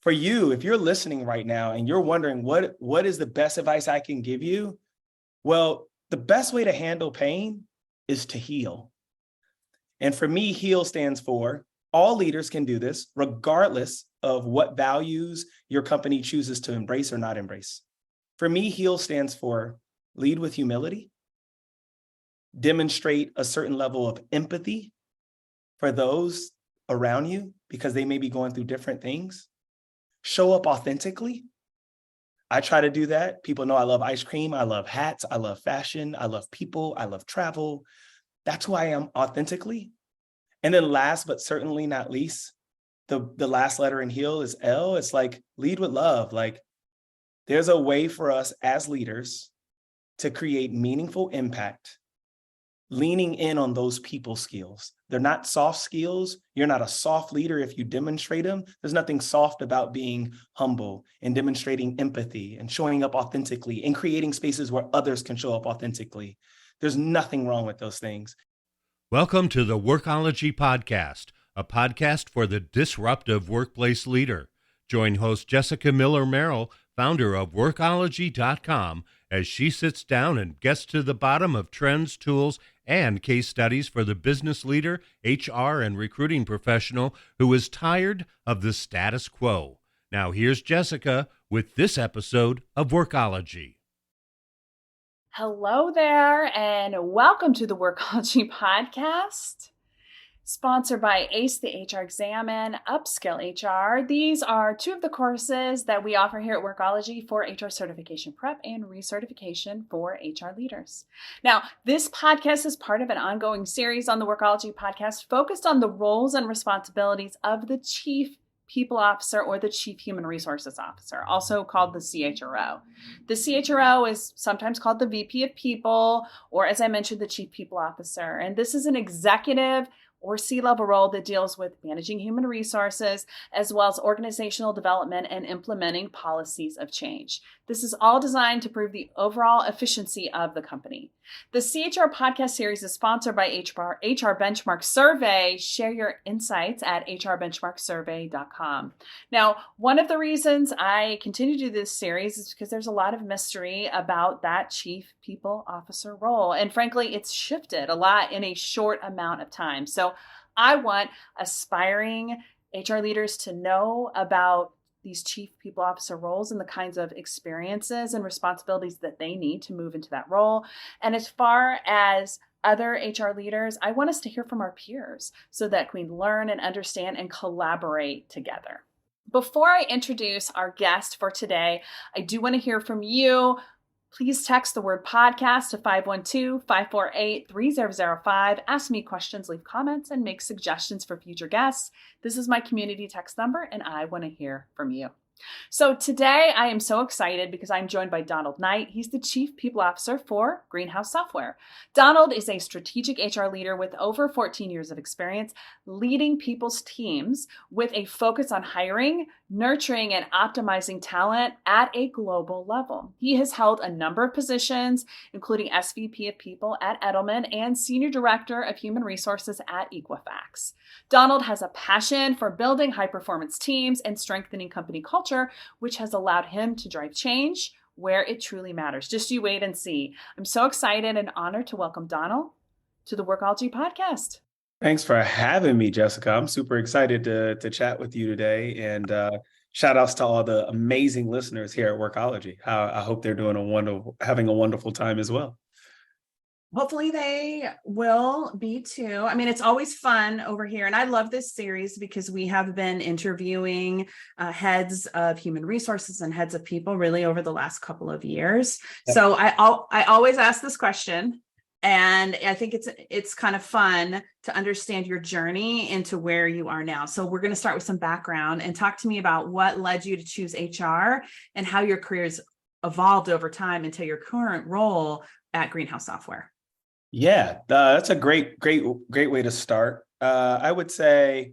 for you, if you're listening right now and you're wondering what is the best advice I can give you? Well, the best way to handle pain is to heal. And for me, HEAL stands for all leaders can do this, regardless of what values your company chooses to embrace or not embrace. For me, HEAL stands for lead with humility, demonstrate a certain level of empathy for those around you because they may be going through different things, show up authentically. I try to do that. People know I love ice cream. I love hats. I love fashion. I love people. I love travel. That's who I am authentically. And then last, but certainly not least, the last letter in HEAL is L. It's like lead with love. Like there's a way for us as leaders to create meaningful impact, leaning in on those people skills. They're not soft skills. You're not a soft leader if you demonstrate them. There's nothing soft about being humble and demonstrating empathy and showing up authentically and creating spaces where others can show up authentically. There's nothing wrong with those things. Welcome to the Workology Podcast, a podcast for the disruptive workplace leader. Join host Jessica Miller-Merrill, founder of Workology.com, as she sits down and gets to the bottom of trends, tools, and case studies for the business leader, HR, and recruiting professional who is tired of the status quo. Now here's Jessica with this episode of Workology. Hello there, and welcome to the Workology Podcast, sponsored by ACE, the HR Exam, and Upskill HR. These are two of the courses that we offer here at Workology for HR certification prep and recertification for HR leaders. Now, this podcast is part of an ongoing series on the Workology Podcast focused on the roles and responsibilities of the Chief People Officer or the Chief Human Resources Officer, also called the CHRO. The CHRO is sometimes called the VP of People, or as I mentioned, the Chief People Officer. And this is an executive or C-level role that deals with managing human resources, as well as organizational development and implementing policies of change. This is all designed to improve the overall efficiency of the company. The CHR podcast series is sponsored by HR Benchmark Survey. Share your insights at hrbenchmarksurvey.com. Now, one of the reasons I continue to do this series is because there's a lot of mystery about that Chief People Officer role. And frankly, it's shifted a lot in a short amount of time. So I want aspiring HR leaders to know about these Chief People Officer roles and the kinds of experiences and responsibilities that they need to move into that role. And as far as other HR leaders, I want us to hear from our peers so that we learn and understand and collaborate together. Before I introduce our guest for today, I do want to hear from you. Please text the word podcast to 512-548-3005. Ask me questions, leave comments, and make suggestions for future guests. This is my community text number, and I want to hear from you. So today I am so excited because I'm joined by Donald Knight. He's the Chief People Officer for Greenhouse Software. Donald is a strategic HR leader with over 14 years of experience leading people's teams with a focus on hiring, nurturing, and optimizing talent at a global level. He has held a number of positions, including SVP of People at Edelman and Senior Director of Human Resources at Equifax. Donald has a passion for building high-performance teams and strengthening company culture, which has allowed him to drive change where it truly matters. Just you wait and see. I'm so excited and honored to welcome Donald to the Workology Podcast. Thanks for having me, Jessica. I'm super excited to chat with you today. And shout outs to all the amazing listeners here at Workology. I hope they're having a wonderful time as well. Hopefully they will be too. I mean, it's always fun over here. And I love this series because we have been interviewing heads of human resources and heads of people really over the last couple of years. Yep. So I always ask this question. And I think it's kind of fun to understand your journey into where you are now. So we're going to start with some background and talk to me about what led you to choose HR and how your career's evolved over time into your current role at Greenhouse Software. Yeah, that's a great way to start. I would say,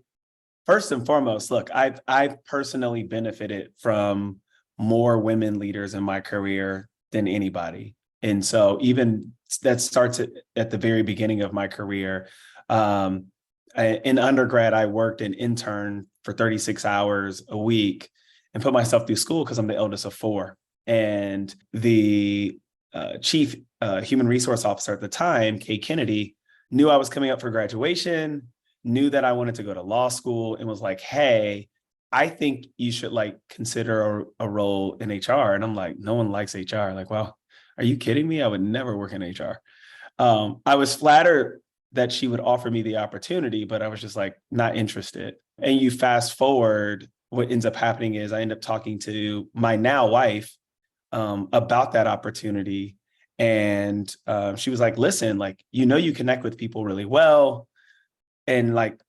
first and foremost, look, I've personally benefited from more women leaders in my career than anybody. And so even that starts at the very beginning of my career. In undergrad, I worked an intern for 36 hours a week. and put myself through school because I'm the eldest of four. And the chief human resource officer at the time, Kay Kennedy, knew I was coming up for graduation, knew that I wanted to go to law school, and was like, hey, I think you should like consider a role in HR. And I'm like, no one likes HR. Like, well, are you kidding me? I would never work in HR. I was flattered that she would offer me the opportunity, but I was just like, not interested. And you fast forward, what ends up happening is I end up talking to my now wife about that opportunity. And she was like, listen, like, you connect with people really well. And like,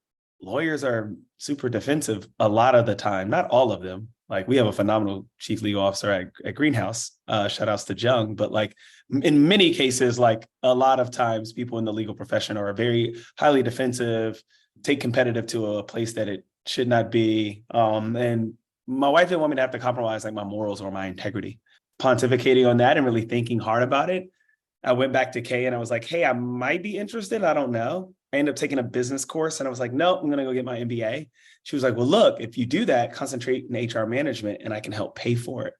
lawyers are super defensive a lot of the time, not all of them. Like, we have a phenomenal chief legal officer at Greenhouse, shout outs to Jung, but like in many cases, like a lot of times people in the legal profession are very highly defensive, take competitive to a place that it should not be. And my wife didn't want me to have to compromise like my morals or my integrity. Pontificating on that and really thinking hard about it, I went back to Kay and I was like, hey, I might be interested. I don't know. I ended up taking a business course and I was like, no, I'm going to go get my MBA. She was like, well, look, if you do that, concentrate in HR management and I can help pay for it.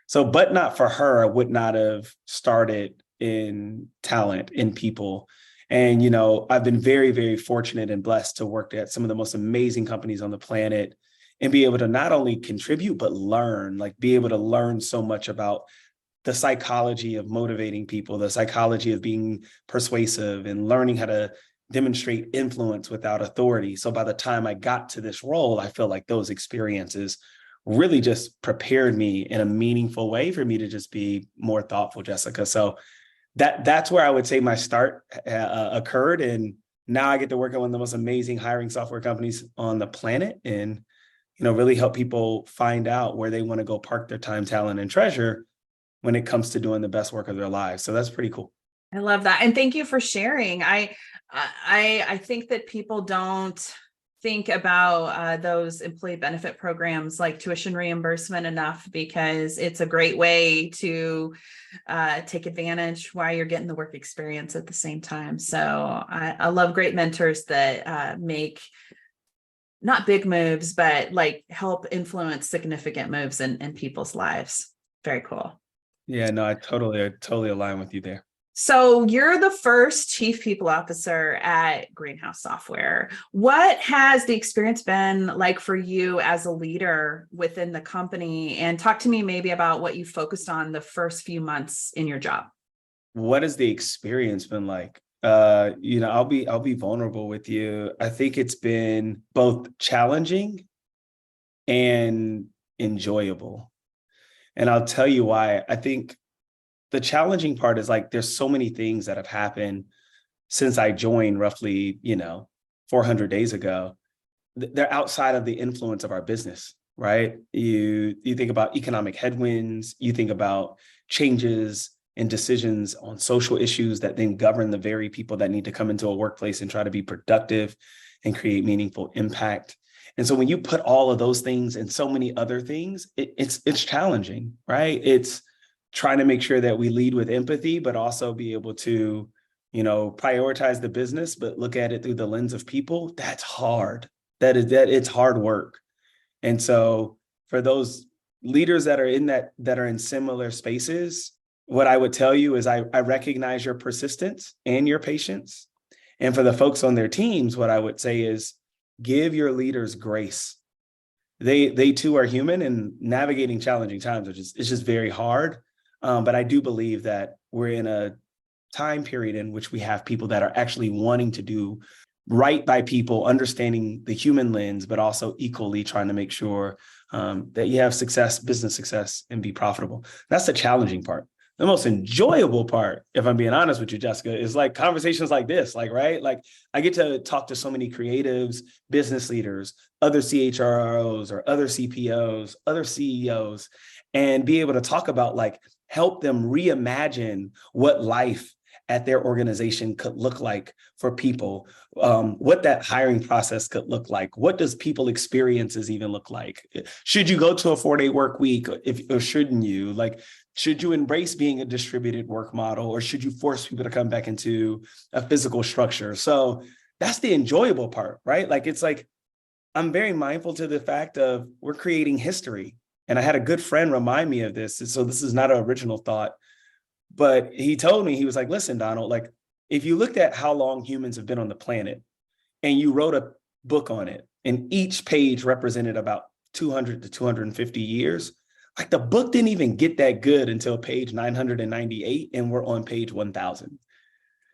So, but not for her, I would not have started in talent, in people. And, I've been very, very fortunate and blessed to work at some of the most amazing companies on the planet and be able to not only contribute, but learn, like be able to learn so much about the psychology of motivating people, the psychology of being persuasive and learning how to demonstrate influence without authority. So by the time I got to this role, I feel like those experiences really just prepared me in a meaningful way for me to just be more thoughtful, Jessica. So that's where I would say my start occurred. And now I get to work at one of the most amazing hiring software companies on the planet and, really help people find out where they want to go park their time, talent, and treasure when it comes to doing the best work of their lives. So that's pretty cool. I love that. And thank you for sharing. I think that people don't think about those employee benefit programs like tuition reimbursement enough, because it's a great way to take advantage while you're getting the work experience at the same time. So I love great mentors that make not big moves, but like help influence significant moves in people's lives. Very cool. Yeah, no, I totally align with you there. So you're the first chief people officer at Greenhouse Software. What has the experience been like for you as a leader within the company? And talk to me maybe about what you focused on the first few months in your job. What has the experience been like? I'll be vulnerable with you. I think it's been both challenging and enjoyable. And I'll tell you why. I think the challenging part is like, there's so many things that have happened since I joined roughly, 400 days ago. They're outside of the influence of our business, right? You think about economic headwinds, you think about changes and decisions on social issues that then govern the very people that need to come into a workplace and try to be productive and create meaningful impact. And so when you put all of those things and so many other things, it's challenging, right? It's trying to make sure that we lead with empathy, but also be able to, prioritize the business, but look at it through the lens of people. That's hard. It's hard work. And so for those leaders that are in similar spaces, what I would tell you is I recognize your persistence and your patience. And for the folks on their teams, what I would say is give your leaders grace. They too are human, and navigating challenging times it's just very hard. But I do believe that we're in a time period in which we have people that are actually wanting to do right by people, understanding the human lens, but also equally trying to make sure that you have success, business success, and be profitable. That's the challenging part. The most enjoyable part, if I'm being honest with you, Jessica, is like conversations like this, right? Like I get to talk to so many creatives, business leaders, other CHROs or other CPOs, other CEOs, and be able to talk about help them reimagine what life at their organization could look like for people, what that hiring process could look like. What does people experiences even look like? Should you go to a 4-day work week or shouldn't you? Should you embrace being a distributed work model, or should you force people to come back into a physical structure? So that's the enjoyable part, right? I'm very mindful to the fact of we're creating history. And I had a good friend remind me of this. So this is not an original thought, but he told me, he was like, listen, Donald, like if you looked at how long humans have been on the planet and you wrote a book on it and each page represented about 200 to 250 years, like the book didn't even get that good until page 998 and we're on page 1000.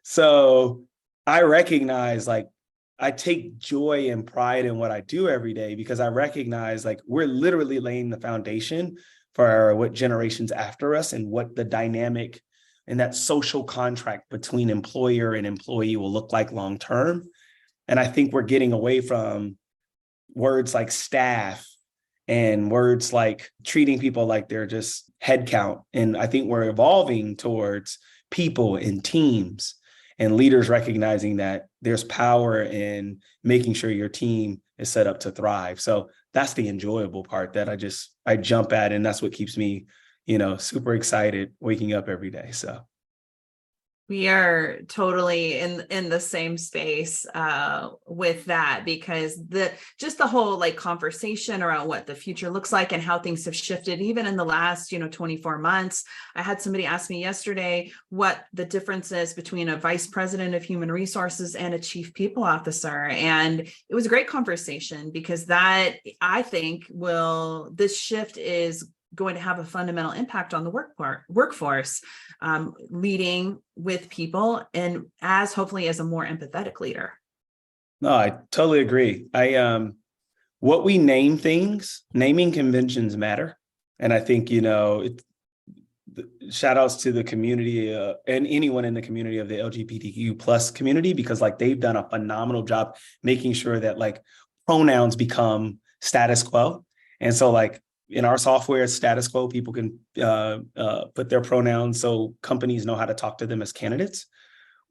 So I recognize like I take joy and pride in what I do every day because I recognize like we're literally laying the foundation for what generations after us and what the dynamic and that social contract between employer and employee will look like long term. And I think we're getting away from words like staff and words like treating people like they're just headcount. And I think we're evolving towards people and teams and leaders recognizing that there's power in making sure your team is set up to thrive. So that's the enjoyable part that I jump at. And that's what keeps me, super excited waking up every day. So we are totally in the same space with that, because the whole like conversation around what the future looks like and how things have shifted even in the last 24 months. I had somebody ask me yesterday what the difference is between a vice president of human resources and a chief people officer, and it was a great conversation because that I think this shift is going to have a fundamental impact on the workforce, leading with people and hopefully as a more empathetic leader. No, I totally agree. What we name things, naming conventions matter. And I think, shout outs to the community and anyone in the community of the LGBTQ plus community, because like they've done a phenomenal job making sure that like pronouns become status quo. And so like, in our software, status quo, people can put their pronouns so companies know how to talk to them as candidates.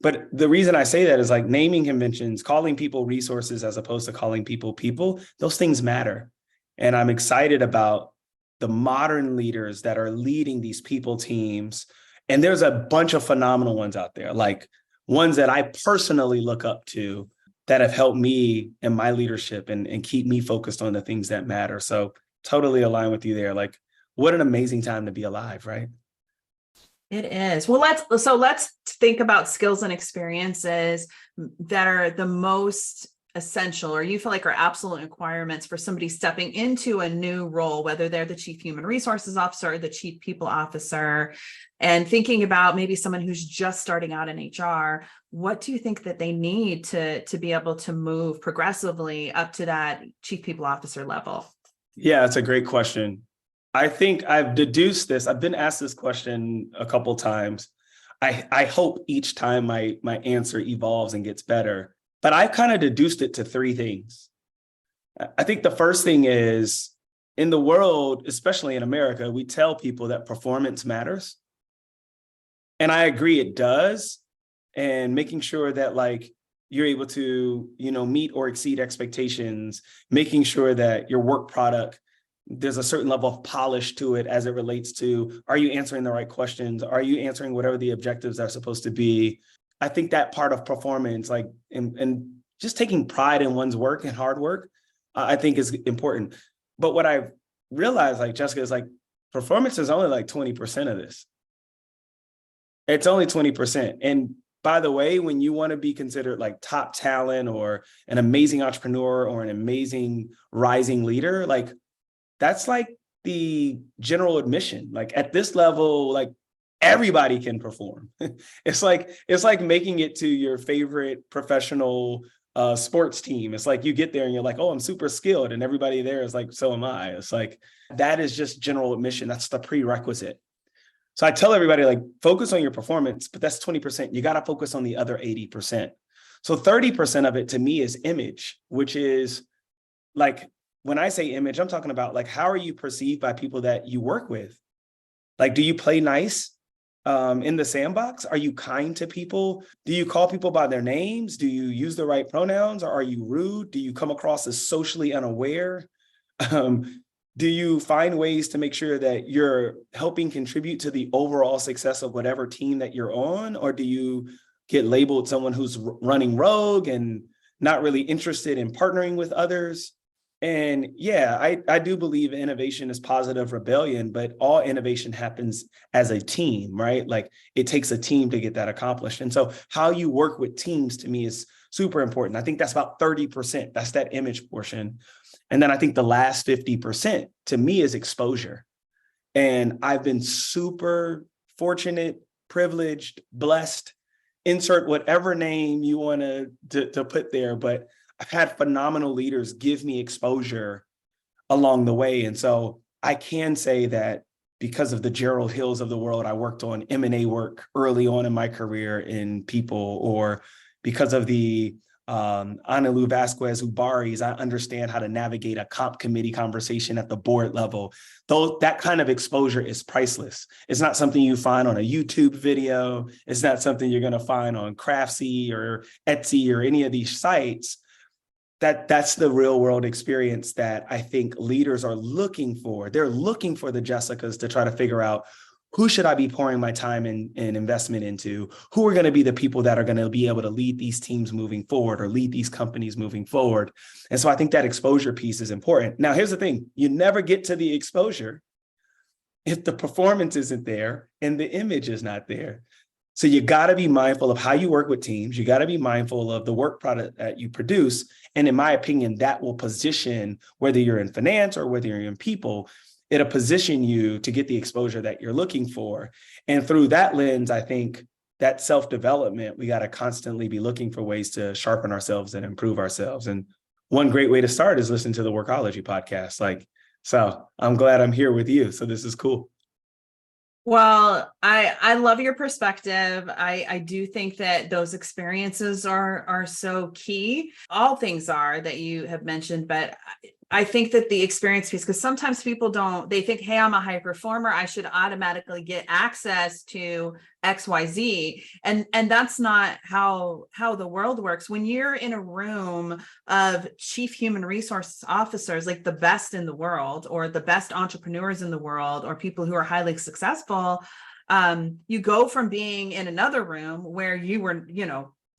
But the reason I say that is like naming conventions, calling people resources as opposed to calling people, those things matter. And I'm excited about the modern leaders that are leading these people teams. And there's a bunch of phenomenal ones out there, like ones that I personally look up to that have helped me in my leadership and keep me focused on the things that matter. So totally align with you there. Like, what an amazing time to be alive, right? It is. Well, let's think about skills and experiences that are the most essential, or you feel like are absolute requirements for somebody stepping into a new role, whether they're the chief human resources officer or the chief people officer, and thinking about maybe someone who's just starting out in HR. What do you think that they need to be able to move progressively up to that chief people officer level? Yeah, that's a great question. I think I've deduced this. I've been asked this question a couple times. I hope each time my answer evolves and gets better, but I've kind of deduced it to three things. I think the first thing is, in the world, especially in America, we tell people that performance matters. And I agree it does. And making sure that like you're able to, meet or exceed expectations, making sure that your work product, there's a certain level of polish to it as it relates to, are you answering the right questions? Are you answering whatever the objectives are supposed to be? I think that part of performance, like, and just taking pride in one's work and hard work, I think is important. But what I've realized, like Jessica, is like, performance is only like 20% of this. It's only 20%. And by the way, when you want to be considered like top talent or an amazing entrepreneur or an amazing rising leader, like that's like the general admission. Like at this level, like everybody can perform. It's like making it to your favorite professional sports team. It's like you get there and you're like, oh, I'm super skilled. And everybody there is like, so am I. It's like, that is just general admission. That's the prerequisite. So I tell everybody, like, focus on your performance, but that's 20%. You got to focus on the other 80%. So 30% of it to me is image, which is like, when I say image, I'm talking about like, how are you perceived by people that you work with? Like, do you play nice in the sandbox? Are you kind to people? Do you call people by their names? Do you use the right pronouns? Or are you rude? Do you come across as socially unaware? Do you find ways to make sure that you're helping contribute to the overall success of whatever team that you're on? Or do you get labeled someone who's running rogue and not really interested in partnering with others? And yeah, I do believe innovation is positive rebellion, but all innovation happens as a team, right? Like it takes a team to get that accomplished. And so how you work with teams to me is super important. I think that's about 30%. That's that image portion. And then I think the last 50% to me is exposure. And I've been super fortunate, privileged, blessed, insert whatever name you want to put there, but I've had phenomenal leaders give me exposure along the way. And so I can say that because of the Gerald Hills of the world, I worked on M&A work early on in my career in people, or because of the Anilu Vasquez Ubaris, I understand how to navigate a comp committee conversation at the board level. Though that kind of exposure is priceless. It's not something you find on a YouTube video. It's not something you're going to find on Craftsy or Etsy or any of these sites. That's the real world experience that I think leaders are looking for. They're looking for the Jessicas to try to figure out, who should I be pouring my time and investment into? Who are going to be the people that are going to be able to lead these teams moving forward or lead these companies moving forward? And so I think that exposure piece is important. Now, here's the thing. You never get to the exposure if the performance isn't there and the image is not there. So you got to be mindful of how you work with teams. You got to be mindful of the work product that you produce. And in my opinion, that will position, whether you're in finance or whether you're in people, it'll position you to get the exposure that you're looking for. And through that lens, I think that self-development, we got to constantly be looking for ways to sharpen ourselves and improve ourselves. And one great way to start is listen to the Workology podcast. So I'm glad I'm here with you. So this is cool. Well, I love your perspective. I do think that those experiences are so key. All things are that you have mentioned, but I think that the experience piece, because sometimes people they think, hey, I'm a high performer, I should automatically get access to XYZ. And that's not how the world works. When you're in a room of chief human resource officers, like the best in the world, or the best entrepreneurs in the world, or people who are highly successful, you go from being in another room where you were,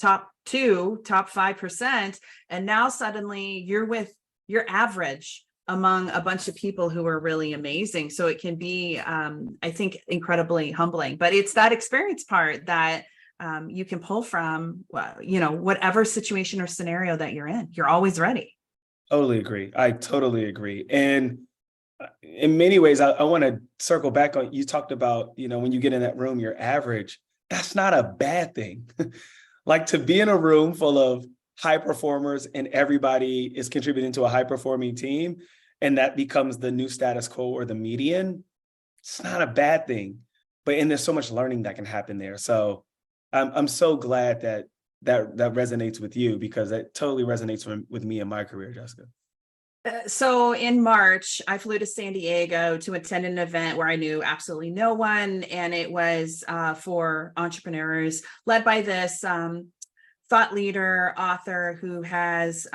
top 5%, and now suddenly you're average among a bunch of people who are really amazing. So it can be, I think, incredibly humbling. But it's that experience part that you can pull from, whatever situation or scenario that you're in. You're always ready. Totally agree. I totally agree. And in many ways, I want to circle back on, you talked about, when you get in that room, you're average. That's not a bad thing. Like, to be in a room full of high performers and everybody is contributing to a high performing team, and that becomes the new status quo or the median, it's not a bad thing. And there's so much learning that can happen there. So I'm so glad that resonates with you, because that totally resonates with me in my career, Jessica. So in March, I flew to San Diego to attend an event where I knew absolutely no one. And it was for entrepreneurs led by this thought leader, author who has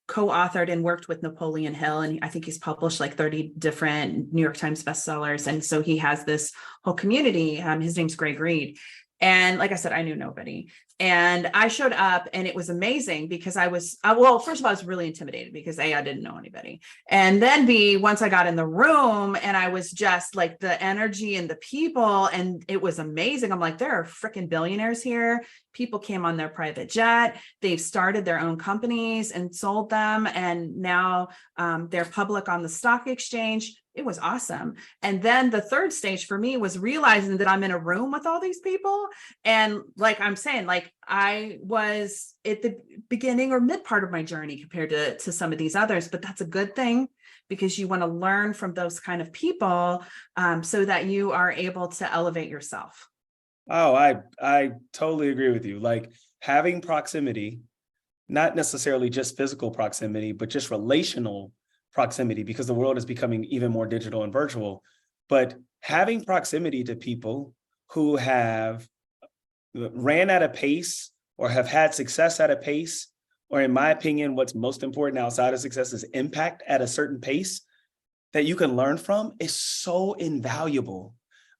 co-authored and worked with Napoleon Hill. And I think he's published like 30 different New York Times bestsellers. And so he has this whole community. His name's Greg Reed. And like I said, I knew nobody. And I showed up, and it was amazing because I was, first of all, I was really intimidated because A, I didn't know anybody. And then B, once I got in the room and I was just like the energy and the people, and it was amazing. I'm like, there are freaking billionaires here. People came on their private jet. They've started their own companies and sold them. And now they're public on the stock exchange. It was awesome. And then the third stage for me was realizing that I'm in a room with all these people. And like I'm saying, like I was at the beginning or mid part of my journey compared to some of these others, but that's a good thing, because you want to learn from those kind of people so that you are able to elevate yourself. Oh, I totally agree with you. Like, having proximity, not necessarily just physical proximity, but just relational proximity, because the world is becoming even more digital and virtual. But having proximity to people who have ran at a pace or have had success at a pace, or in my opinion, what's most important outside of success is impact at a certain pace that you can learn from, is so invaluable.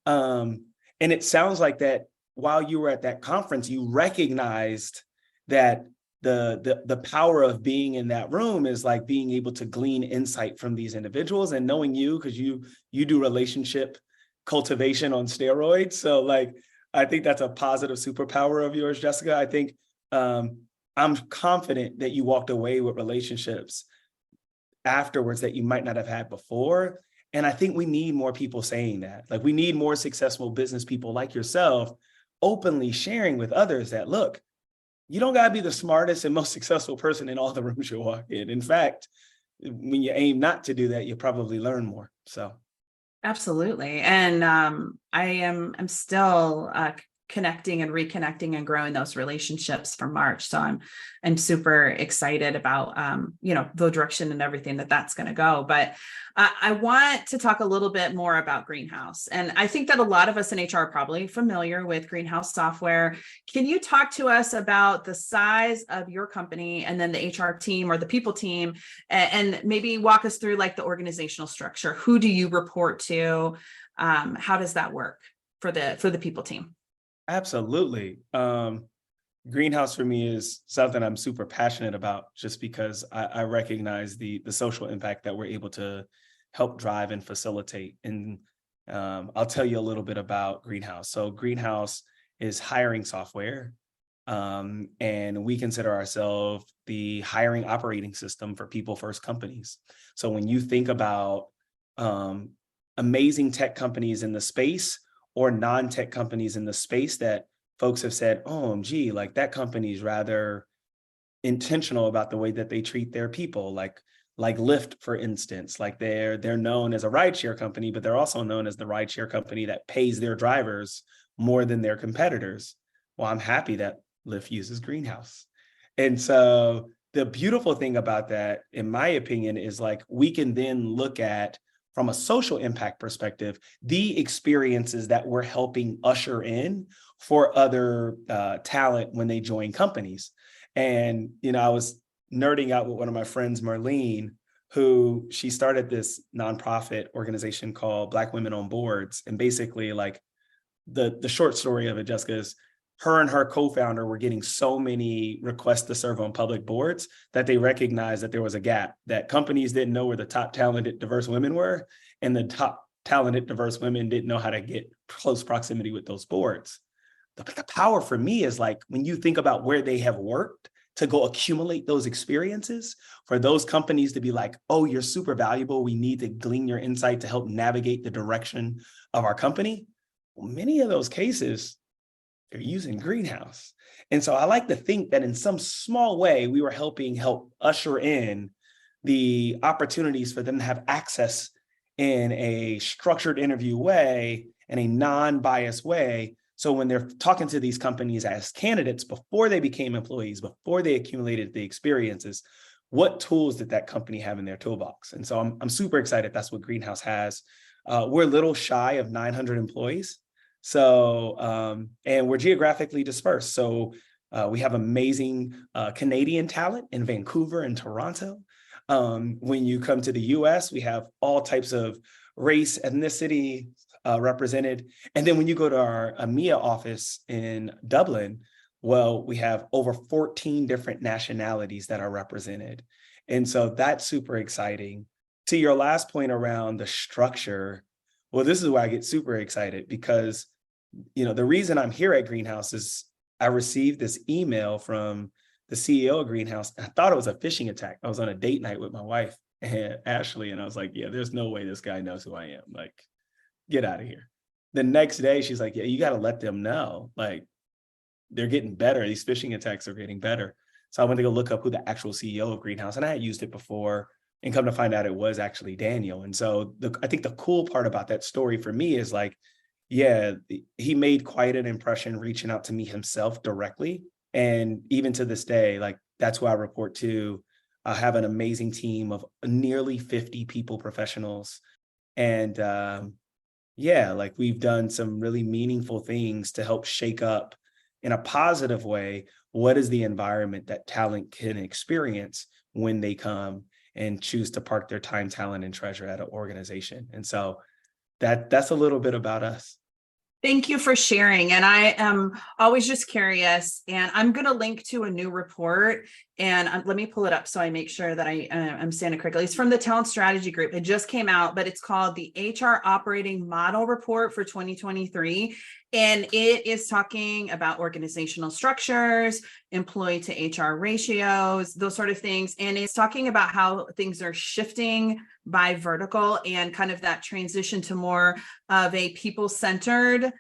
And it sounds like that while you were at that conference, you recognized that the power of being in that room is like being able to glean insight from these individuals, and knowing you, because you do relationship cultivation on steroids. So like, I think that's a positive superpower of yours, Jessica. I think I'm confident that you walked away with relationships afterwards that you might not have had before. And I think we need more people saying that. Like, we need more successful business people like yourself openly sharing with others that, look, you don't got to be the smartest and most successful person in all the rooms you walk in. In fact, when you aim not to do that, you'll probably learn more. So. Absolutely. And I'm still connecting and reconnecting and growing those relationships from March. So I'm super excited about the direction and everything that's going to go. But I want to talk a little bit more about Greenhouse. And I think that a lot of us in HR are probably familiar with Greenhouse software. Can you talk to us about the size of your company and then the HR team or the people team, and maybe walk us through like the organizational structure? Who do you report to? How does that work for the people team? Absolutely. Greenhouse for me is something I'm super passionate about, just because I recognize the social impact that we're able to help drive and facilitate. And I'll tell you a little bit about Greenhouse. So Greenhouse is hiring software, and we consider ourselves the hiring operating system for people first companies. So when you think about amazing tech companies in the space or non-tech companies in the space that folks have said, OMG, like that company is rather intentional about the way that they treat their people, like Lyft, for instance. Like they're known as a rideshare company, but they're also known as the rideshare company that pays their drivers more than their competitors. Well, I'm happy that Lyft uses Greenhouse. And so the beautiful thing about that, in my opinion, is like we can then look at, from a social impact perspective, the experiences that we're helping usher in for other talent when they join companies. And, I was nerding out with one of my friends, Marlene, who she started this nonprofit organization called Black Women on Boards. And basically, like the short story of it, Jessica, is her and her co-founder were getting so many requests to serve on public boards that they recognized that there was a gap, that companies didn't know where the top talented, diverse women were, and the top talented, diverse women didn't know how to get close proximity with those boards. The power for me is like, when you think about where they have worked to go accumulate those experiences, for those companies to be like, oh, you're super valuable, we need to glean your insight to help navigate the direction of our company. Well, many of those cases, they're using Greenhouse. And so I like to think that in some small way, we were help usher in the opportunities for them to have access in a structured interview way, in a non-biased way. So when they're talking to these companies as candidates, before they became employees, before they accumulated the experiences, what tools did that company have in their toolbox? And so I'm super excited. That's what Greenhouse has. We're a little shy of 900 employees. So, and we're geographically dispersed. So we have amazing Canadian talent in Vancouver and Toronto. When you come to the US, we have all types of race, ethnicity represented. And then when you go to our EMEA office in Dublin, well, we have over 14 different nationalities that are represented. And so that's super exciting. To your last point around the structure, well, this is why I get super excited, because, the reason I'm here at Greenhouse is I received this email from the CEO of Greenhouse. I thought it was a phishing attack. I was on a date night with my wife, and Ashley, and I was like, yeah, there's no way this guy knows who I am. Like, get out of here. The next day, she's like, yeah, you got to let them know. Like, they're getting better. These phishing attacks are getting better. So I went to go look up who the actual CEO of Greenhouse, and I had used it before, and come to find out it was actually Daniel. And so I think the cool part about that story for me is like, yeah, he made quite an impression reaching out to me himself directly. And even to this day, like, that's who I report to. I have an amazing team of nearly 50 people professionals. And yeah, like, we've done some really meaningful things to help shake up in a positive way what is the environment that talent can experience when they come and choose to park their time, talent, and treasure at an organization. And so that's a little bit about us. Thank you for sharing. And I am always just curious, and I'm going to link to a new report, and let me pull it up so I make sure that I'm saying it correctly. It's from the Talent Strategy Group. It just came out, but it's called the HR Operating Model Report for 2023. And it is talking about organizational structures, employee to HR ratios, those sort of things. And it's talking about how things are shifting by vertical and kind of that transition to more of a people-centered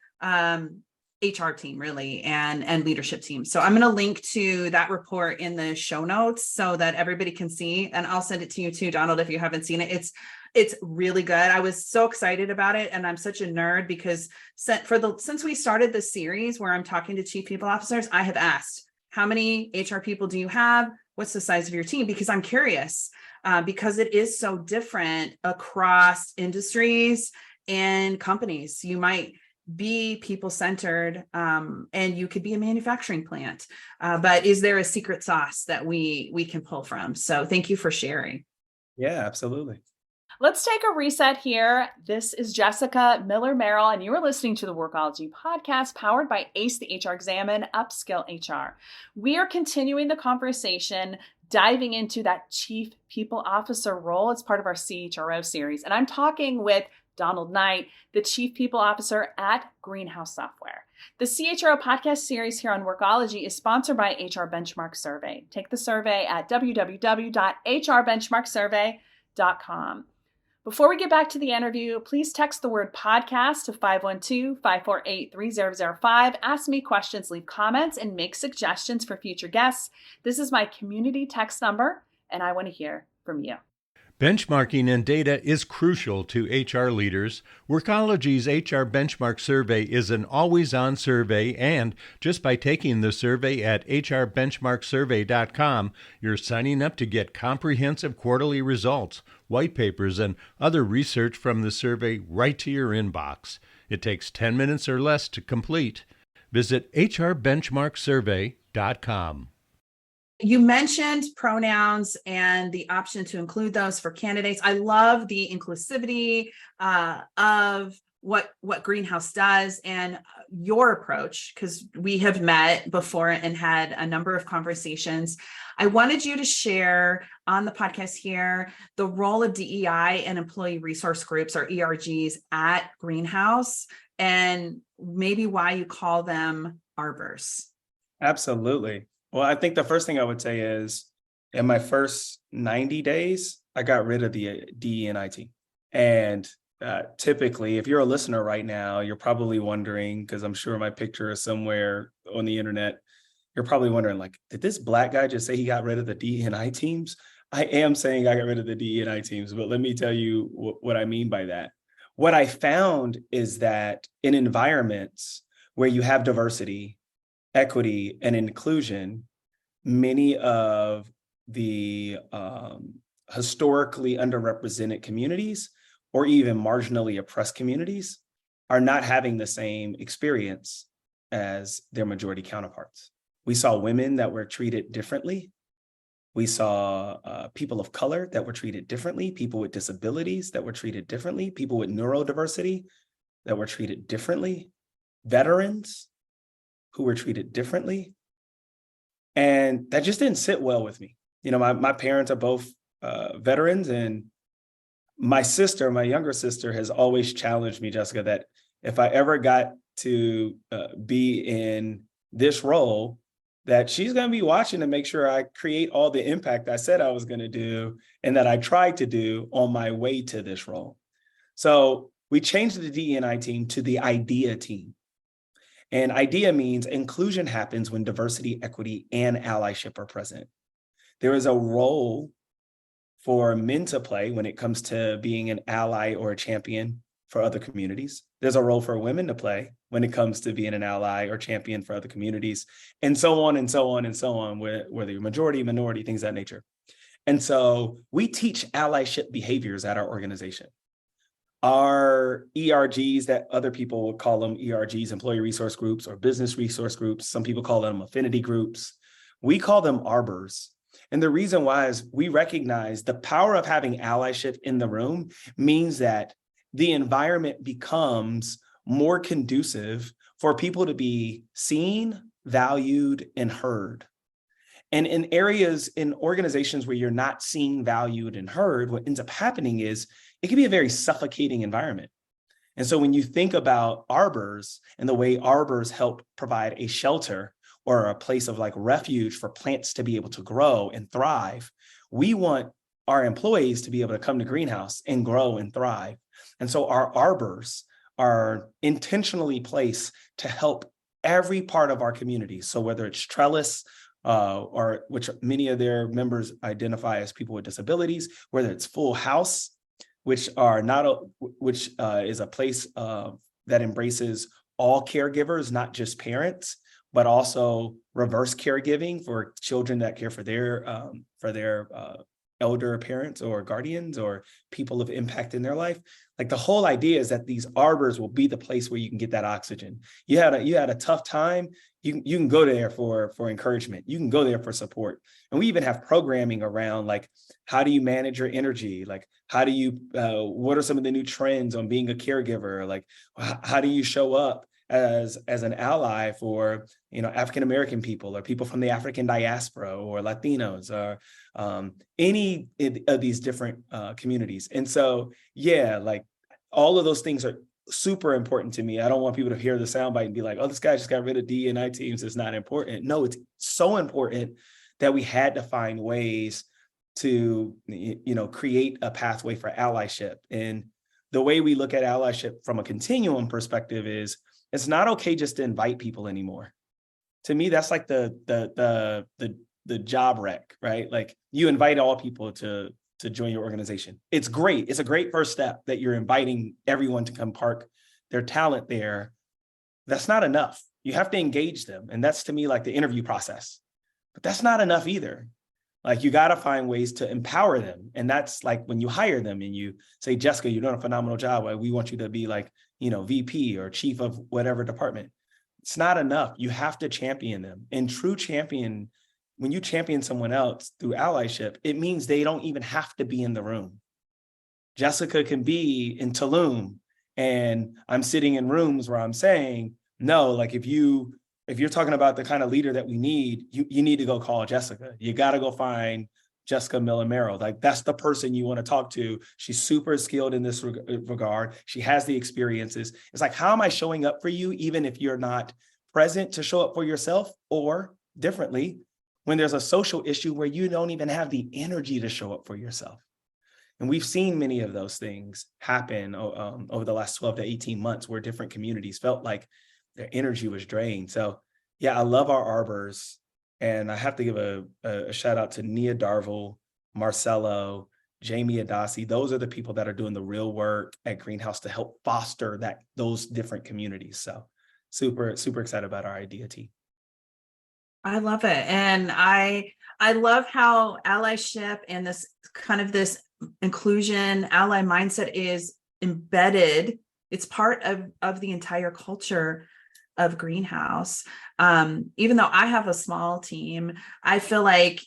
HR team, really, and leadership team. So I'm going to link to that report in the show notes so that everybody can see, and I'll send it to you too, Donald, if you haven't seen it. It's really good. I was so excited about it, and I'm such a nerd because since we started this series where I'm talking to chief people officers, I have asked, how many HR people do you have? What's the size of your team? Because I'm curious, because it is so different across industries and companies. You might be people-centered, and you could be a manufacturing plant, but is there a secret sauce that we can pull from? So thank you for sharing. Yeah, absolutely. Let's take a reset here. This is Jessica Miller-Merrill, and you are listening to the Workology Podcast, powered by ACE the HR Examine, Upskill HR. We are continuing the conversation, diving into that Chief People Officer role as part of our CHRO series. And I'm talking with Donald Knight, the Chief People Officer at Greenhouse Software. The CHRO podcast series here on Workology is sponsored by HR Benchmark Survey. Take the survey at www.hrbenchmarksurvey.com. Before we get back to the interview, please text the word podcast to 512-548-3005. Ask me questions, leave comments, and make suggestions for future guests. This is my community text number, and I want to hear from you. Benchmarking and data is crucial to HR leaders. Workology's HR Benchmark Survey is an always-on survey, and just by taking the survey at hrbenchmarksurvey.com, you're signing up to get comprehensive quarterly results, white papers, and other research from the survey right to your inbox. It takes 10 minutes or less to complete. Visit hrbenchmarksurvey.com. You mentioned pronouns and the option to include those for candidates. I love the inclusivity of what Greenhouse does and your approach, because we have met before and had a number of conversations. I wanted you to share on the podcast here the role of DEI and employee resource groups, or ERGs, at Greenhouse, and maybe why you call them arbors. Absolutely. Well, I think the first thing I would say is in my first 90 days, I got rid of the DE&I team. And typically, if you're a listener right now, you're probably wondering, because I'm sure my picture is somewhere on the internet, you're probably wondering, like, did this Black guy just say he got rid of the DE&I teams? I am saying I got rid of the DE&I teams, but let me tell you what I mean by that. What I found is that in environments where you have diversity, equity, and inclusion, many of the historically underrepresented communities or even marginally oppressed communities are not having the same experience as their majority counterparts. We saw women that were treated differently. We saw people of color that were treated differently, people with disabilities that were treated differently, people with neurodiversity that were treated differently, veterans who were treated differently. And that just didn't sit well with me. You know, my parents are both veterans, and my younger sister, has always challenged me, Jessica, that if I ever got to be in this role, that she's going to be watching to make sure I create all the impact I said I was going to do and that I tried to do on my way to this role. So we changed the DE&I team to the IDEA team. And IDEA means inclusion happens when diversity, equity, and allyship are present. There is a role for men to play when it comes to being an ally or a champion for other communities. There's a role for women to play when it comes to being an ally or champion for other communities, and so on and so on and so on, whether you're majority, minority, things of that nature. And so we teach allyship behaviors at our organization. Our ERGs, that other people would call them ERGs, employee resource groups, or business resource groups. Some people call them affinity groups. We call them arbors. And the reason why is we recognize the power of having allyship in the room means that the environment becomes more conducive for people to be seen, valued, and heard. And in organizations where you're not seen, valued, and heard, what ends up happening is it can be a very suffocating environment. And so when you think about arbors and the way arbors help provide a shelter or a place of like refuge for plants to be able to grow and thrive, we want our employees to be able to come to Greenhouse and grow and thrive. And so our arbors are intentionally placed to help every part of our community. So whether it's trellis, or which many of their members identify as people with disabilities, whether it's full house, which is a place that embraces all caregivers, not just parents, but also reverse caregiving for children that care for their elder parents or guardians or people of impact in their life. Like the whole idea is that these arbors will be the place where you can get that oxygen. You had a tough time, you can go there for encouragement. You can go there for support. And we even have programming around like, how do you manage your energy? Like, how do you, what are some of the new trends on being a caregiver? Like, how do you show up as an ally for, African-American people or people from the African diaspora or Latinos or any of these different communities. And so, yeah, like all of those things are super important to me. I don't want people to hear the soundbite and be like, oh, this guy just got rid of D&I teams. It's not important. No, it's so important that we had to find ways to, create a pathway for allyship. And the way we look at allyship from a continuum perspective is it's not okay just to invite people anymore. To me, that's like the job wreck, right? Like you invite all people to join your organization. It's great. It's a great first step that you're inviting everyone to come park their talent there. That's not enough. You have to engage them. And that's to me like the interview process. But that's not enough either. Like you got to find ways to empower them. And that's like when you hire them and you say, Jessica, you're doing a phenomenal job. We want you to be like, VP or chief of whatever department. It's not enough. You have to champion them. And when you champion someone else through allyship, it means they don't even have to be in the room. Jessica can be in Tulum and I'm sitting in rooms where I'm saying, no, like if you're talking about the kind of leader that we need, you need to go call Jessica. You got to go find Jessica Miller-Merrill. Like that's the person you want to talk to. She's super skilled in this regard. She has the experiences. It's like, how am I showing up for you, even if you're not present to show up for yourself, or differently, when there's a social issue where you don't even have the energy to show up for yourself. And we've seen many of those things happen over the last 12 to 18 months where different communities felt like their energy was drained. So yeah, I love our arbors. And I have to give a shout out to Nia Darville, Marcelo, Jamie Adasi. Those are the people that are doing the real work at Greenhouse to help foster those different communities. So super, super excited about our idea team. I love it. And I love how allyship and this inclusion, ally mindset is embedded. It's part of the entire culture of Greenhouse. Even though I have a small team, I feel like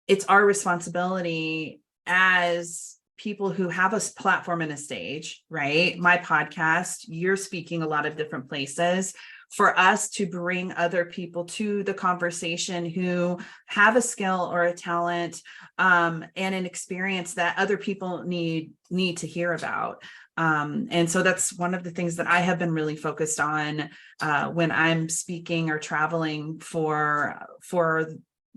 it's our responsibility as people who have a platform and a stage, right? My podcast, you're speaking a lot of different places, for us to bring other people to the conversation who have a skill or a talent and an experience that other people need to hear about. And so that's one of the things that I have been really focused on when I'm speaking or traveling for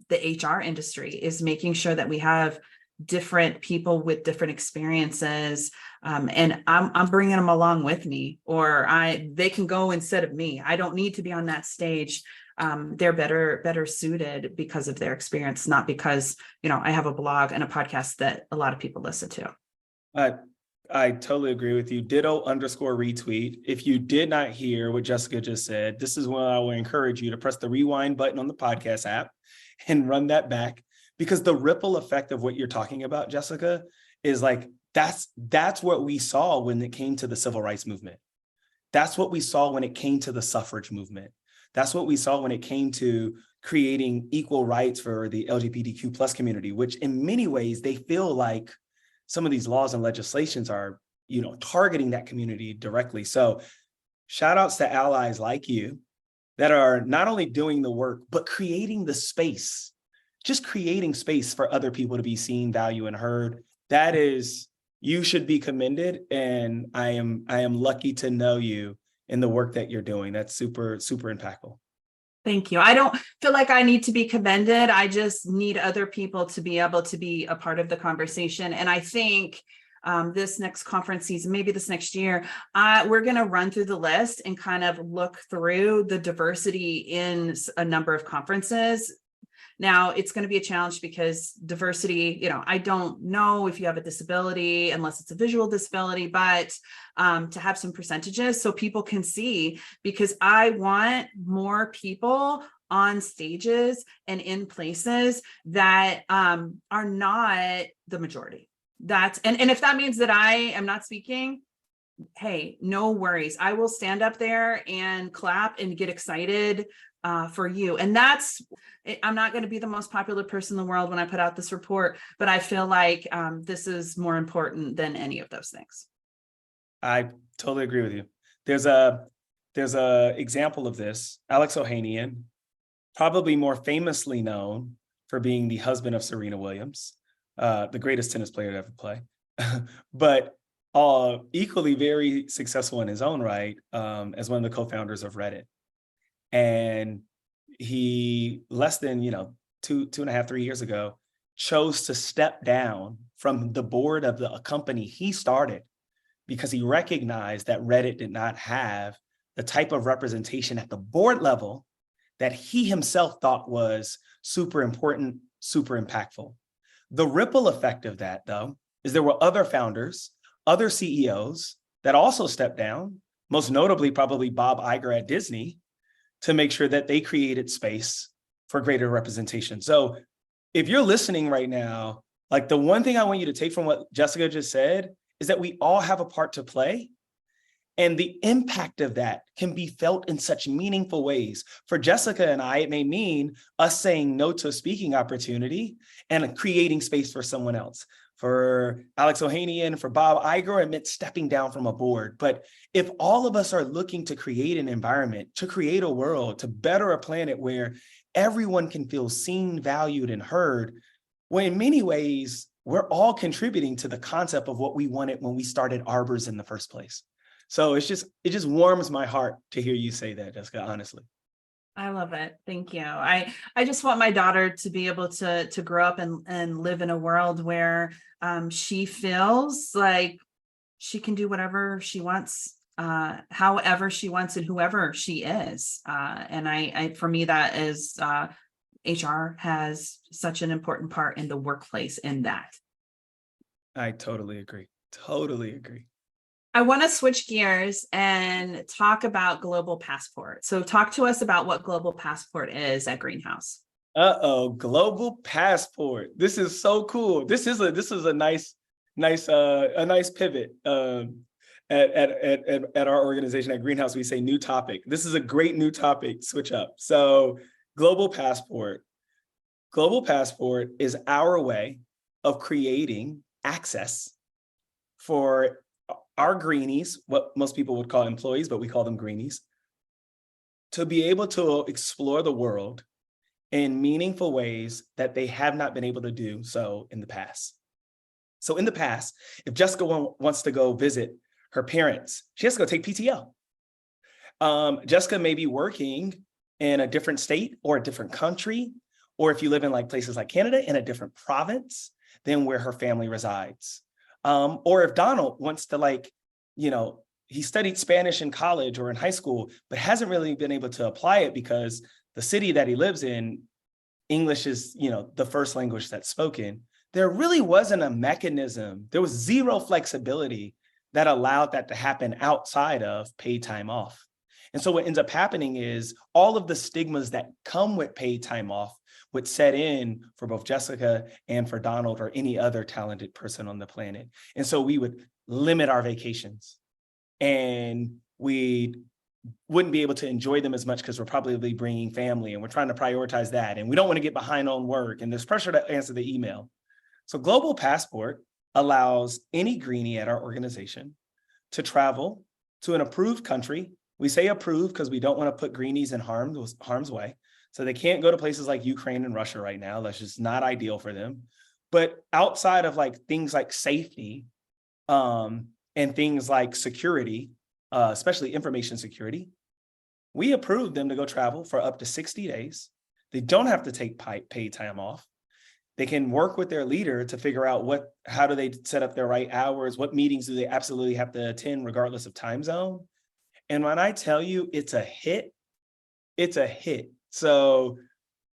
the HR industry, is making sure that we have different people with different experiences, and I'm bringing them along with me, or they can go instead of me. I don't need to be on that stage. They're better suited because of their experience, not because I have a blog and a podcast that a lot of people listen to. I totally agree with you. Ditto _retweet. If you did not hear what Jessica just said, this is when I will encourage you to press the rewind button on the podcast app and run that back, because the ripple effect of what you're talking about, Jessica, is like, that's what we saw when it came to the civil rights movement. That's what we saw when it came to the suffrage movement. That's what we saw when it came to creating equal rights for the LGBTQ plus community, which in many ways, they feel like some of these laws and legislations are, targeting that community directly. So Shout outs to allies like you that are not only doing the work, but creating the space, just creating space for other people to be seen, valued, and heard. That is, you should be commended. And I am lucky to know you in the work that you're doing. That's super, super impactful. Thank you. I don't feel like I need to be commended. I just need other people to be able to be a part of the conversation. And I think this next conference season, maybe this next year, we're going to run through the list and kind of look through the diversity in a number of conferences. Now, it's going to be a challenge because diversity, I don't know if you have a disability unless it's a visual disability, but to have some percentages so people can see, because I want more people on stages and in places that are not the majority. And if that means that I am not speaking, hey, no worries. I will stand up there and clap and get excited for you. And I'm not going to be the most popular person in the world when I put out this report, but I feel like this is more important than any of those things. I totally agree with you. There's a example of this. Alex Ohanian, probably more famously known for being the husband of Serena Williams, the greatest tennis player to ever play, but equally very successful in his own right as one of the co-founders of Reddit. And he, less than 2.5, 3 years ago, chose to step down from the board of a company he started because he recognized that Reddit did not have the type of representation at the board level that he himself thought was super important, super impactful. The ripple effect of that, though, is there were other founders, other CEOs that also stepped down, most notably probably Bob Iger at Disney, to make sure that they created space for greater representation. So if you're listening right now, like, the one thing I want you to take from what Jessica just said is that we all have a part to play. And the impact of that can be felt in such meaningful ways. For Jessica and I, it may mean us saying no to a speaking opportunity and creating space for someone else. For Alex Ohanian, for Bob Iger, it meant stepping down from a board. But if all of us are looking to create an environment, to create a world, to better a planet where everyone can feel seen, valued, and heard, well, in many ways, we're all contributing to the concept of what we wanted when we started Arbors in the first place. So it just warms my heart to hear you say that, Jessica, honestly. I love it. Thank you. I just want my daughter to be able to grow up and live in a world where she feels like she can do whatever she wants, however she wants, and whoever she is. And I for me, that is HR has such an important part in the workplace in that. I totally agree. Totally agree. I want to switch gears and talk about Global Passport. So talk to us about what Global Passport is at Greenhouse. Global Passport. This is so cool. This is a nice pivot. At our organization at Greenhouse, we say new topic. This is a great new topic, switch up. So Global Passport. Global Passport is our way of creating access for our greenies, what most people would call employees, but we call them greenies, to be able to explore the world in meaningful ways that they have not been able to do so in the past. So in the past, if Jessica wants to go visit her parents, she has to go take PTO. Jessica may be working in a different state or a different country, or if you live in like places like Canada, in a different province than where her family resides. Or if Donald wants to he studied Spanish in college or in high school, but hasn't really been able to apply it because the city that he lives in, English is, the first language that's spoken. There really wasn't a mechanism. There was zero flexibility that allowed that to happen outside of paid time off. And so what ends up happening is all of the stigmas that come with paid time off would set in for both Jessica and for Donald or any other talented person on the planet. And so we would limit our vacations and we wouldn't be able to enjoy them as much because we're probably bringing family and we're trying to prioritize that. And we don't want to get behind on work and there's pressure to answer the email. So Global Passport allows any greenie at our organization to travel to an approved country We say approved because we don't want to put greenies in harm's way. So they can't go to places like Ukraine and Russia right now. That's just not ideal for them. But outside of like things like safety, and things like security, especially information security, we approved them to go travel for up to 60 days. They don't have to take paid time off. They can work with their leader to figure out how do they set up their right hours, what meetings do they absolutely have to attend regardless of time zone. And when I tell you it's a hit, it's a hit. So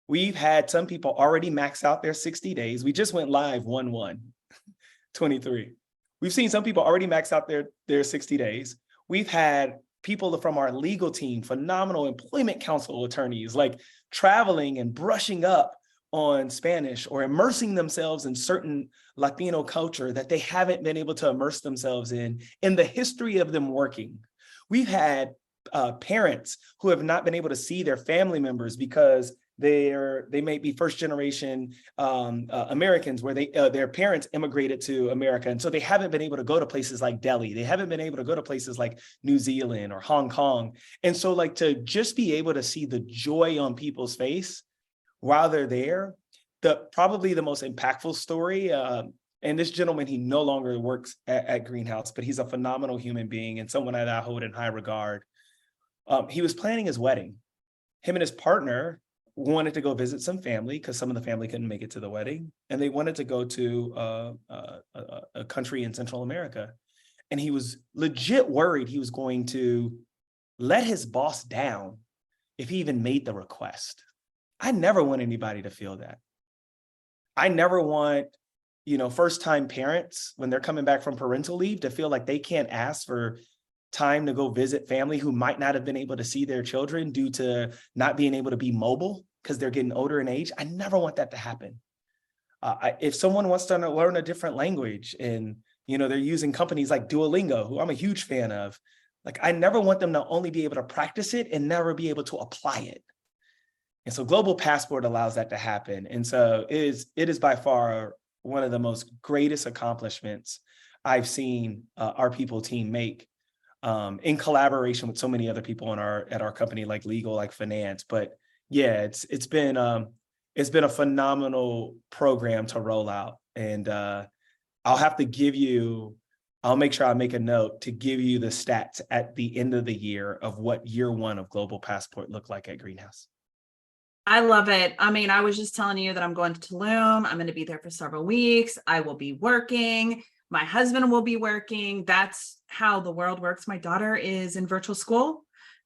we've had some people already max out their 60 days. We just went live 1/1/23. We've seen some people already max out their 60 days. We've had people from our legal team, phenomenal employment counsel attorneys, like traveling and brushing up on Spanish or immersing themselves in certain Latino culture that they haven't been able to immerse themselves in the history of them working. We've had parents who have not been able to see their family members because they may be first generation Americans where their parents immigrated to America. And so they haven't been able to go to places like Delhi. They haven't been able to go to places like New Zealand or Hong Kong. And so like to just be able to see the joy on people's face while they're there, probably the most impactful story, and this gentleman, he no longer works at Greenhouse, but he's a phenomenal human being and someone that I hold in high regard. He was planning his wedding. Him and his partner wanted to go visit some family because some of the family couldn't make it to the wedding. And they wanted to go to a country in Central America. And he was legit worried he was going to let his boss down if he even made the request. I never want anybody to feel that. I never want, first-time parents, when they're coming back from parental leave, to feel like they can't ask for time to go visit family who might not have been able to see their children due to not being able to be mobile because they're getting older in age. I never want that to happen. If someone wants to learn a different language and, they're using companies like Duolingo, who I'm a huge fan of, like, I never want them to only be able to practice it and never be able to apply it. And so Global Passport allows that to happen. And so it is by far one of the most greatest accomplishments I've seen our people team make in collaboration with so many other people at our company, like legal, like finance. But yeah, it's been a phenomenal program to roll out. And I'll make sure I make a note to give you the stats at the end of the year of what year one of Global Passport looked like at Greenhouse. I love it. I mean, I was just telling you that I'm going to Tulum. I'm going to be there for several weeks. I will be working. My husband will be working. That's how the world works. My daughter is in virtual school.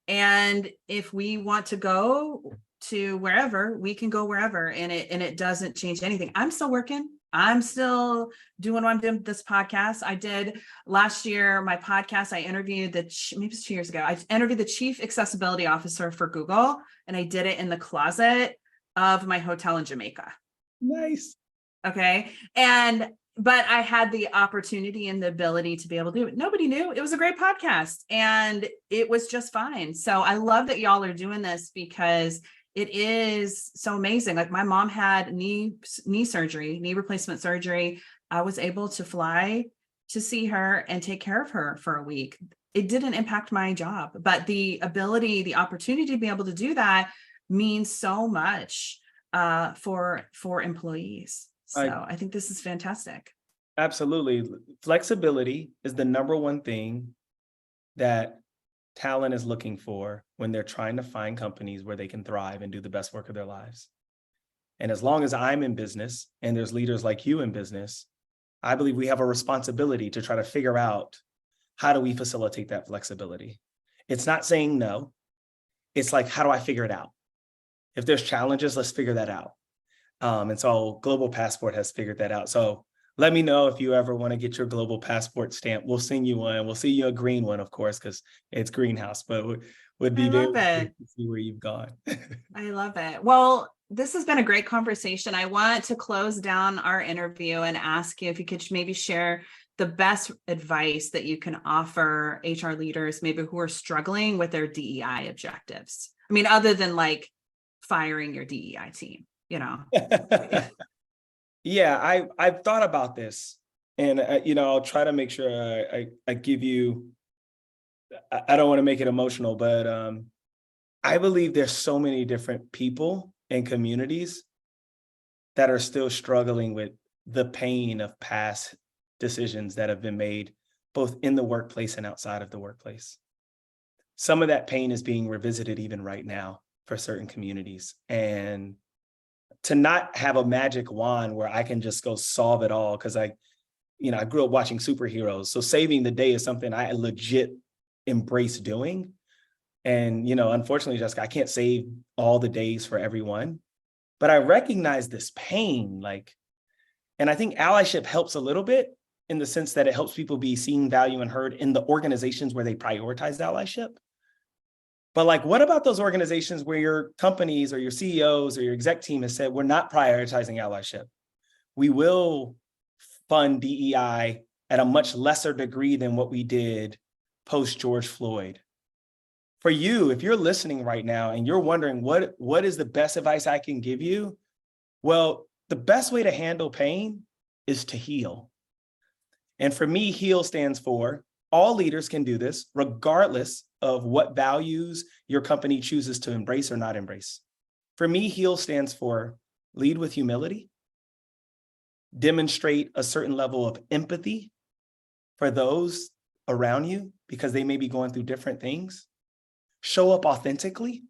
And if we want to go to wherever, we can go wherever. And it doesn't change anything. I'm still working. I'm still doing what I'm doing with this podcast. I did last year, my podcast, I interviewed maybe it's 2 years ago, I interviewed the chief accessibility officer for Google, and I did it in the closet of my hotel in Jamaica. Nice. Okay. But I had the opportunity and the ability to be able to do it. Nobody knew. It was a great podcast and it was just fine. So I love that y'all are doing this because it is so amazing. Like my mom had knee replacement surgery. I was able to fly to see her and take care of her for a week. It didn't impact my job, but the opportunity to be able to do that means so much for employees. So I think this is fantastic. Absolutely. Flexibility is the number one thing that talent is looking for when they're trying to find companies where they can thrive and do the best work of their lives. And as long as I'm in business and there's leaders like you in business, I believe we have a responsibility to try to figure out how do we facilitate that flexibility. It's not saying no. It's like, how do I figure it out? If there's challenges, let's figure that out. And so Global Passport has figured that out. So let me know if you ever want to get your Global Passport stamp. We'll send you one. We'll see you a green one, of course, because it's Greenhouse, but would be very good to see where you've gone. I love it. Well, this has been a great conversation. I want to close down our interview and ask you if you could maybe share the best advice that you can offer HR leaders, maybe who are struggling with their DEI objectives. I mean, other than like firing your DEI team, Yeah, I've thought about this, and I'll try to make sure I give you I don't want to make it emotional, but I believe there's so many different people and communities that are still struggling with the pain of past decisions that have been made, both in the workplace and outside of the workplace. Some of that pain is being revisited even right now for certain communities. And to not have a magic wand where I can just go solve it all, because I grew up watching superheroes. So saving the day is something I legit embrace doing. And, unfortunately, Jessica, I can't save all the days for everyone, but I recognize this pain, and I think allyship helps a little bit in the sense that it helps people be seen, valued, and heard in the organizations where they prioritize allyship. But what about those organizations where your companies or your CEOs or your exec team has said, we're not prioritizing allyship. We will fund DEI at a much lesser degree than what we did post George Floyd. For you, if you're listening right now and you're wondering what is the best advice I can give you? Well, the best way to handle pain is to heal. And for me, HEAL stands for all leaders can do this, regardless of what values your company chooses to embrace or not embrace. For me, HEAL stands for lead with humility, demonstrate a certain level of empathy for those around you because they may be going through different things, show up authentically.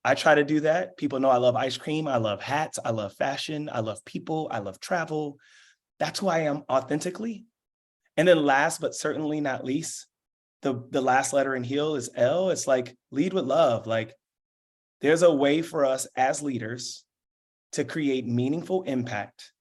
I try to do that. People know I love ice cream. I love hats. I love fashion. I love people. I love travel. That's who I am authentically. And then last, but certainly not least, the last letter in HEAL is L. It's lead with love. There's a way for us as leaders to create meaningful impact,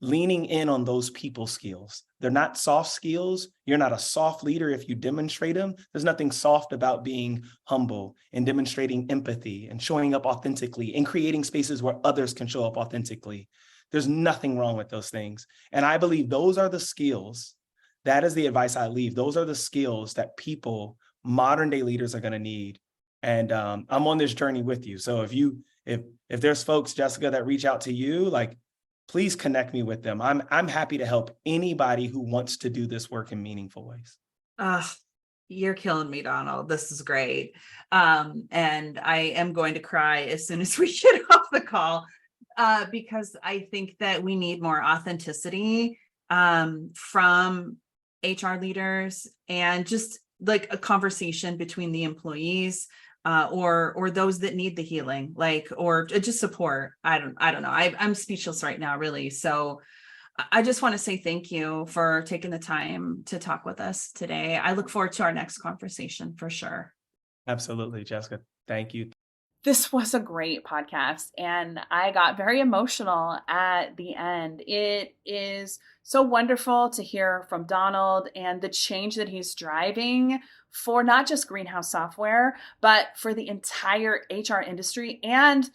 leaning in on those people skills. They're not soft skills. You're not a soft leader if you demonstrate them. There's nothing soft about being humble and demonstrating empathy and showing up authentically and creating spaces where others can show up authentically. There's nothing wrong with those things. And I believe those are the skills. That is the advice I leave. Those are the skills that modern day leaders are going to need. And I'm on this journey with you. So if there's folks, Jessica, that reach out to you, please connect me with them. I'm happy to help anybody who wants to do this work in meaningful ways. You're killing me, Donald. This is great. And I am going to cry as soon as we get off the call, because I think that we need more authenticity from HR leaders and just a conversation between the employees or those that need the healing, or just support. I don't know. I'm speechless right now, really. So I just want to say thank you for taking the time to talk with us today. I look forward to our next conversation for sure. Absolutely, Jessica. Thank you. This was a great podcast, and I got very emotional at the end. It is so wonderful to hear from Donald and the change that he's driving for not just Greenhouse Software, but for the entire HR industry and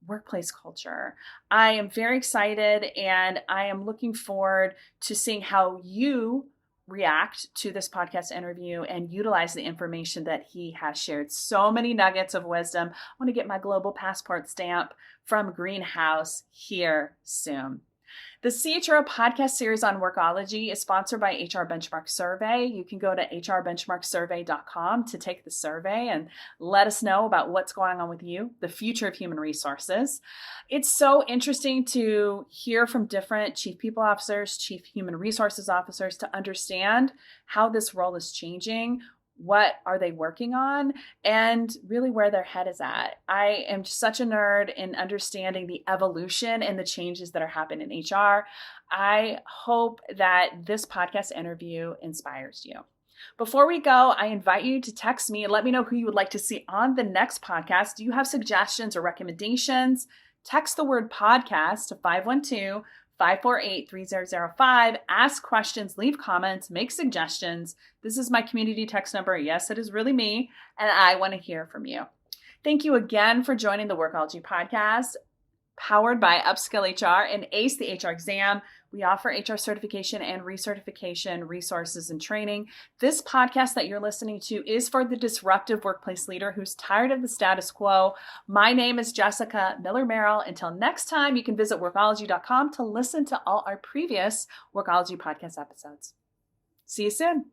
workplace culture. I am very excited, and I am looking forward to seeing how you react to this podcast interview and utilize the information that he has shared. So many nuggets of wisdom. I want to get my global passport stamp from Greenhouse here soon. The CHRO podcast series on Workology is sponsored by HR Benchmark Survey. You can go to hrbenchmarksurvey.com to take the survey and let us know about what's going on with you, the future of human resources. It's so interesting to hear from different chief people officers, chief human resources officers to understand how this role is changing. What are they working on, and really where their head is at. I am such a nerd in understanding the evolution and the changes that are happening in HR. I hope that this podcast interview inspires you. Before we go, I invite you to text me and let me know who you would like to see on the next podcast. Do you have suggestions or recommendations? Text the word podcast to 512-548-3005. Ask questions, leave comments, make suggestions. This is my community text number. Yes, it is really me, and I want to hear from you. Thank you again for joining the Workology Podcast, powered by Upskill HR and ACE the HR exam. We offer HR certification and recertification resources and training. This podcast that you're listening to is for the disruptive workplace leader who's tired of the status quo. My name is Jessica Miller-Merrill. Until next time, you can visit workology.com to listen to all our previous Workology podcast episodes. See you soon.